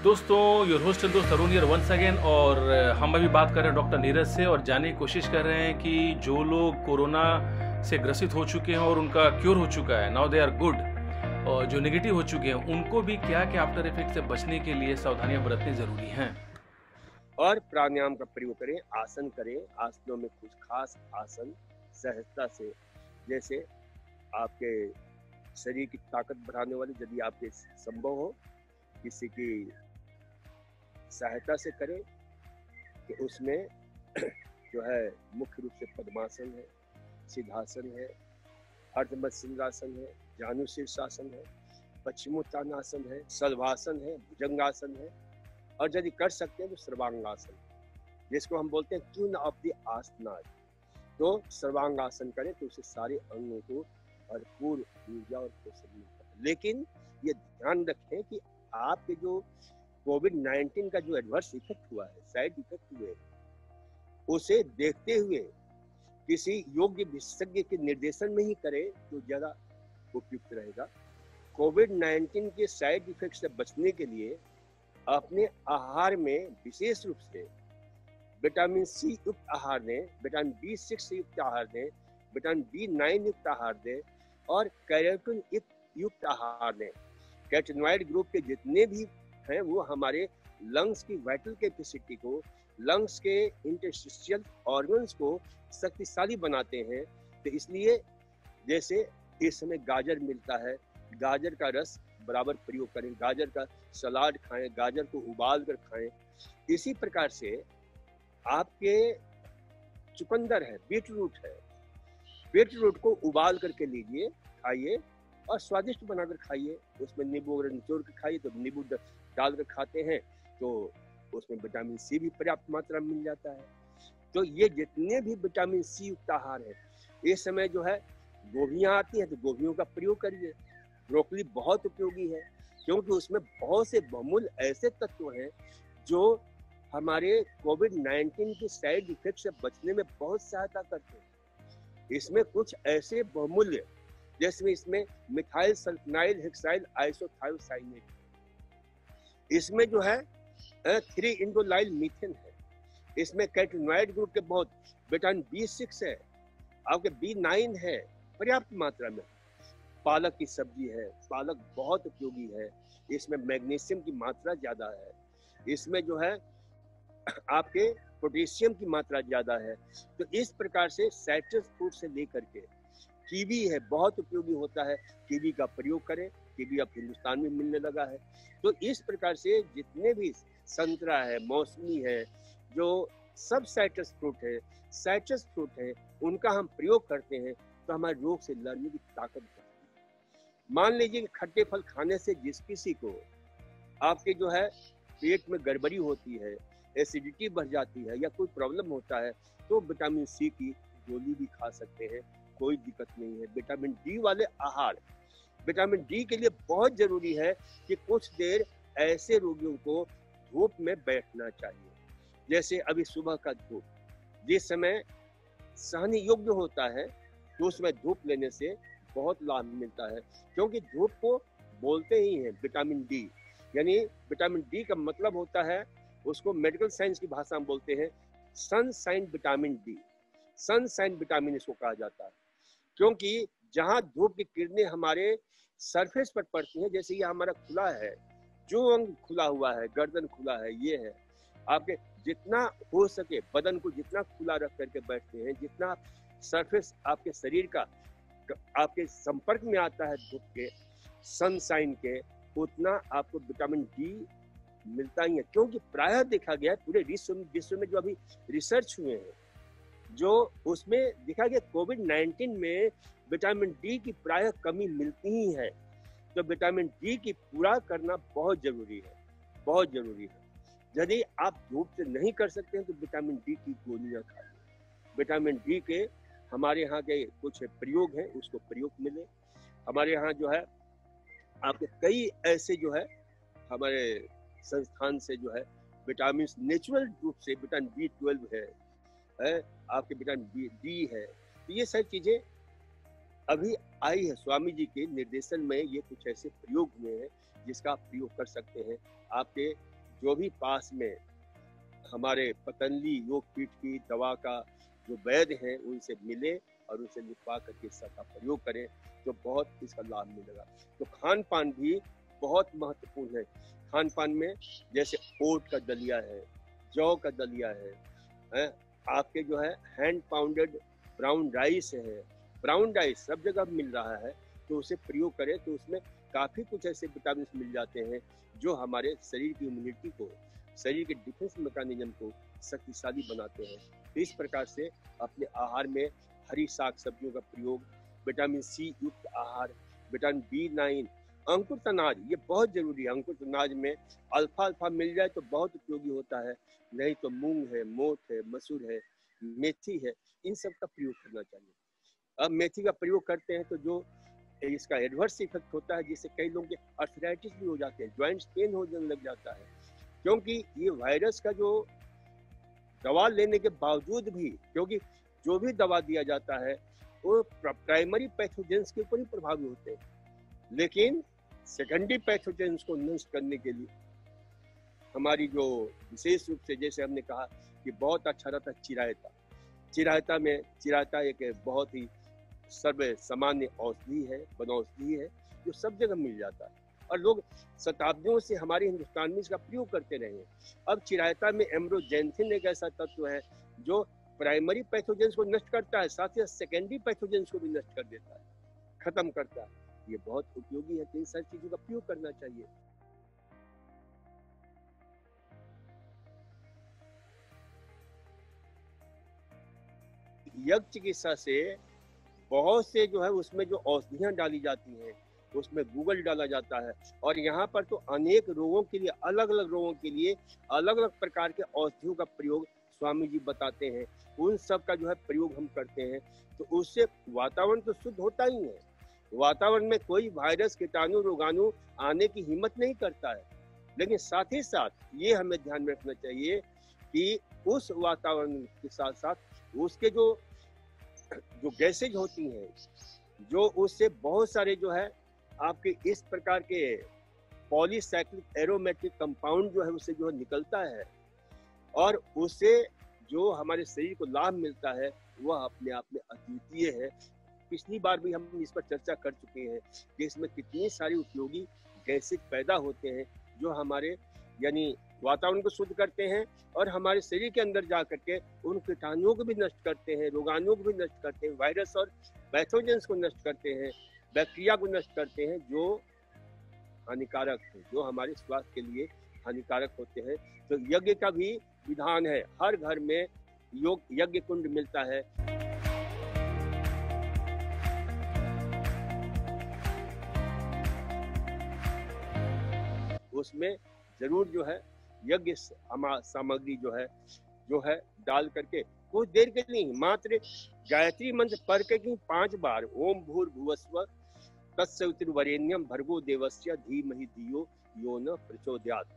दोस्तों, your host and दोस्त Arun here once again. और हम अभी बात कर रहे हैं डॉक्टर नीरज से और जानने की कोशिश कर रहे हैं कि जो लोग कोरोना से ग्रसित हो चुके हैं और उनका क्योर हो चुका है, नाउ दे आर गुड, और जो नेगेटिव हो चुके हैं उनको भी क्या क्या आफ्टर इफेक्ट से बचने के लिए सावधानियां बरतनी जरूरी हैं। और प्राणायाम का प्रयोग करें, आसन करें। आसनों में कुछ खास आसन सहजता से, जैसे आपके शरीर की ताकत बढ़ाने वाले, यदि आपके संभव हो किसी की सहायता से करें, तो उसमें जो है मुख्य रूप से पद्मासन है, सिद्धासन है, अर्धमत्स्यंगासन है, जानु शीर्षासन है, पश्चिमोत्तानासन है, सल्वासन है, भुजंगासन है, और यदि कर सकते हैं तो सर्वांगासन, जिसको हम बोलते हैं क्वीन ऑफ द आसनाज। तो सर्वांगासन करें तो उससे सारे अंगों को भरपूर ऊर्जा और पोषण मिलता है। लेकिन ये ध्यान रखें कि आपके जो कोविड-19 का जो एडवर्स इफेक्ट हुआ है, साइड इफेक्ट हुए, उसे देखते हुए किसी योग्य विशेषज्ञ के निर्देशन में ही करें तो ज्यादा उपयुक्त रहेगा। कोविड-19 के साइड इफेक्ट से बचने के लिए अपने आहार में विशेष रूप से विटामिन सी युक्त आहार दें, विटामिन B6 युक्त आहार दें, विटामिन B9 युक्त आहार दें और कैरोटीन युक्त आहार दें। कैरोटीनॉइड ग्रुप के जितने भी हैं वो हमारे लंग्स की वाइटल कैपेसिटी को, लंग्स के इंटरस्टिशियल ऑर्गन्स को शक्तिशाली बनाते हैं। तो इसलिए जैसे इस समय गाजर मिलता है, गाजर का रस बराबर प्रयोग करें, गाजर का सलाद खाएं, गाजर को उबाल कर खाएं। इसी प्रकार से आपके चुकंदर है, बीटरूट है, बीटरूट को उबाल करके लीजिए, खाइए और स्वादिष्ट बनाकर खाइए। उसमें नींबू अगर निचोड़ कर खाइए तो नींबू डालकर खाते हैं तो उसमें विटामिन सी भी पर्याप्त मात्रा में मिल जाता है। तो ये जितने भी विटामिन सी युक्त आहार है, इस समय जो है गोभियां आती हैं तो गोभियों का प्रयोग करिए। ब्रोकली बहुत उपयोगी है क्योंकि उसमें बहुत से बहुमूल्य ऐसे तत्व हैं जो हमारे कोविड-19 के साइड इफेक्ट से बचने में बहुत सहायता करते हैं। इसमें कुछ ऐसे बहुमूल्य, जैसे इसमें मिथाइल सल्फोनाइल हेक्साइल आइसोथायोसाइनेट, इसमें जो है 3-इंडोलाइल मीथेन है, इसमें कैरोटीनॉइड ग्रुप के बहुत, विटामिन B6 है, आपके B9 है पर्याप्त मात्रा में। पालक की सब्जी है, पालक बहुत उपयोगी है, इसमें मैग्नीशियम की मात्रा ज्यादा है, इसमें जो है आपके पोटेशियम की मात्रा ज्यादा है। तो इस प्रकार से साइट्रस फ्रूट से लेकर के कीवी है, बहुत उपयोगी होता है, कीवी का प्रयोग करें। कीवी अब हिंदुस्तान में मिलने लगा है। तो इस प्रकार से जितने भी संतरा है, मौसमी है, जो सब साइट्रस फ्रूट है, उनका हम प्रयोग करते हैं तो हमारे रोग से लड़ने की ताकत बढ़ती है। मान लीजिए कि खट्टे फल खाने से जिस किसी को आपके जो है पेट में गड़बड़ी होती है, एसिडिटी बढ़ जाती है या कोई प्रॉब्लम होता है, तो विटामिन सी की गोली भी खा सकते हैं, कोई दिक्कत नहीं है। विटामिन डी वाले आहार, विटामिन डी के लिए बहुत जरूरी है कि कुछ देर ऐसे रोगियों को धूप में बैठना चाहिए। जैसे अभी सुबह का धूप जिस समय सहने योग्य होता है, तो उसमें धूप लेने से बहुत लाभ मिलता है, क्योंकि धूप को बोलते ही हैं विटामिन डी, यानी विटामिन डी का मतलब होता है, उसको मेडिकल साइंस की भाषा में बोलते हैं sunshine vitamin D. Sunshine vitamin इसको कहा जाता है, क्योंकि जहां धूप की किरणें हमारे सरफेस पर पड़ती हैं, जैसे ये हमारा खुला है, जो अंग खुला हुआ है, गर्दन खुला है, ये है आपके, जितना हो सके बदन को जितना खुला रख करके बैठते हैं, जितना सरफेस आपके शरीर का आपके संपर्क में आता है धूप के, सनशाइन के, उतना आपको विटामिन डी मिलता ही है। क्योंकि प्रायः देखा गया है पूरे विश्व में जो अभी रिसर्च हुए हैं, जो उसमें देखा गया कोविड-19 में विटामिन डी की प्रायः कमी मिलती ही है। तो विटामिन डी की पूरा करना बहुत जरूरी है, बहुत जरूरी है। यदि आप धूप से नहीं कर सकते हैं तो विटामिन डी की गोलियां खाइए। विटामिन डी के हमारे यहाँ के कुछ प्रयोग हैं, उसको प्रयोग मिले। हमारे यहाँ जो है आपके कई ऐसे जो है हमारे संस्थान से जो है विटामिन नेचुरल रूप से विटामिन B12 है, आपके विटामिन डी है। तो ये सारी चीजें अभी आई है, स्वामी जी के निर्देशन में ये कुछ ऐसे प्रयोग हुए हैं जिसका आप प्रयोग कर सकते हैं। आपके जो भी पास में हमारे पतंजलि योग पीठ की दवा का जो वैद्य हैं उनसे मिले और उनसे लिखवा करके इसका प्रयोग करें तो बहुत इसका लाभ मिलेगा। तो खान पान भी बहुत महत्वपूर्ण है। खान पान में जैसे ओट का दलिया है, जौ का दलिया है, आपके जो है हैंड पाउंडेड ब्राउन राइस है, ब्राउन राइस सब जगह मिल रहा है, तो उसे प्रयोग करें तो उसमें काफ़ी कुछ ऐसे विटामिन मिल जाते हैं जो हमारे शरीर की इम्यूनिटी को, शरीर के डिफेंस मैकेनिज्म को शक्तिशाली बनाते हैं। तो इस प्रकार से अपने आहार में हरी साग सब्जियों का प्रयोग, विटामिन सी युक्त आहार, विटामिन B9, अंकुरित अनाज ये बहुत जरूरी है। अंकुरित अनाज में अल्फा मिल जाए तो बहुत उपयोगी होता है, नहीं तो मूंग है, मोठ है, मसूर है, मेथी है, इन सब का प्रयोग करना चाहिए। अब मेथी का प्रयोग करते हैं तो जो इसका एडवर्स इफेक्ट होता है, जिससे कई लोगों के आर्थराइटिस भी हो जाते हैं, जॉइंट्स पेन होने लग जाता है, क्योंकि ये वायरस का जो दवा लेने के बावजूद भी, क्योंकि जो भी दवा दिया जाता है वो प्राइमरी पैथोजेंस के ऊपर ही प्रभावी होते हैं, लेकिन सेकेंडरी पैथोजेंस को नष्ट करने के लिए हमारी जो विशेष रूप से, जैसे हमने कहा कि बहुत अच्छा रहता चिरायता। चिरायता एक बहुत ही सर्व सामान्य औषधि है, वनौषधि है, जो सब जगह मिल जाता है और लोग शताब्दियों से हमारे हिंदुस्तान में इसका प्रयोग करते रहे हैं। अब चिरायता में एम्ब्रोजेंथिन एक ऐसा तत्व है जो प्राइमरी पैथोजेंस को नष्ट करता है, साथ ही सेकेंडरी पैथोजेंस को भी नष्ट कर देता है, खत्म करता है। ये बहुत उपयोगी है, तो इन सारी चीजों का प्रयोग करना चाहिए। यज्ञ चिकित्सा से बहुत से जो है उसमें जो औषधियां डाली जाती हैं, उसमें गूगल डाला जाता है, और यहाँ पर तो अनेक रोगों के लिए, अलग अलग रोगों के लिए अलग अलग प्रकार के औषधियों का प्रयोग स्वामी जी बताते हैं। उन सब का जो है प्रयोग हम करते हैं, तो उससे वातावरण तो शुद्ध होता ही है। वातावरण में कोई वायरस, कीटाणु, रोगाणु आने की हिम्मत नहीं करता है, लेकिन साथ ही साथ ये हमें ध्यान में रखना चाहिए कि उस वातावरण के साथ साथ उसके जो गैसेज होती हैं, जो उससे बहुत सारे जो है आपके इस प्रकार के पॉलीसाइक्लिक एरोमेटिक कंपाउंड जो है उससे जो है निकलता है, और उससे जो हमारे शरीर को लाभ मिलता है वह अपने आप में अद्वितीय है। पिछली बार भी हम इस पर चर्चा कर चुके हैं कि इसमें कितनी सारी उपयोगी गैसेज पैदा होते हैं जो हमारे यानी वातावरण को शुद्ध करते हैं और हमारे शरीर के अंदर जा करके उन कीटाणुओं को भी नष्ट करते हैं, रोगाणुओं को भी नष्ट करते हैं, वायरस और पैथोजेंस को नष्ट करते हैं, बैक्टीरिया को नष्ट करते हैं जो हानिकारक है, जो हमारे स्वास्थ्य के लिए हानिकारक होते हैं। तो यज्ञ का भी विधान है, हर घर में यज्ञ कुंड मिलता है। उसमें जरूर जो है यज्ञ सामग्री जो है डाल करके कुछ देर के लिए मात्र गायत्री मंत्र पढ़ के 5 बार ओम भूर्भुवस्व तत्सवितुर्वरेण्यम भर्गो देवस्य धीमहि धियो यो न प्रचोदयात्,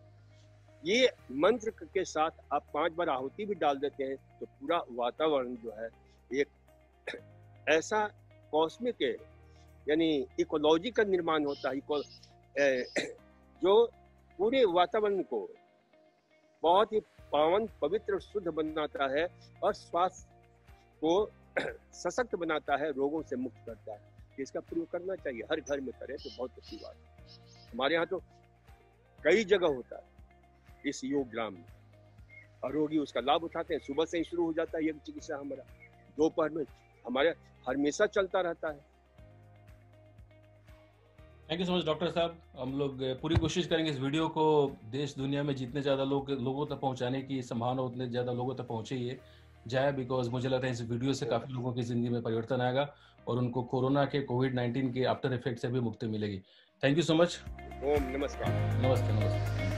ये मंत्र के साथ आप 5 बार आहुति भी डाल देते हैं तो पूरा वातावरण जो है एक ऐसा कॉस्मिक यानी इकोलॉजी का निर्माण होता है, जो पूरे वातावरण को बहुत ही पावन, पवित्र और शुद्ध बनाता है और स्वास्थ्य को सशक्त बनाता है, रोगों से मुक्त करता है। इसका प्रयोग करना चाहिए, हर घर में करें तो बहुत अच्छी बात है। हमारे यहाँ तो कई जगह होता है इस योग ग्राम में, और रोगी उसका लाभ उठाते हैं। सुबह से ही शुरू हो जाता है यज्ञ चिकित्सा हमारा, दोपहर में हमारे हमेशा चलता रहता है। Thank you so much doctor साहब। हम लोग पूरी कोशिश करेंगे इस वीडियो को देश दुनिया में जितने ज़्यादा लोगों तक पहुंचाने की संभावना उतने ज़्यादा लोगों तक पहुंचे ही जाए, बिकॉज मुझे लगता है इस वीडियो से काफ़ी लोगों की ज़िंदगी में परिवर्तन आएगा और उनको कोविड-19 के आफ्टर इफेक्ट से भी मुक्ति मिलेगी। Thank you so much. ओम नमस्कार। नमस्ते।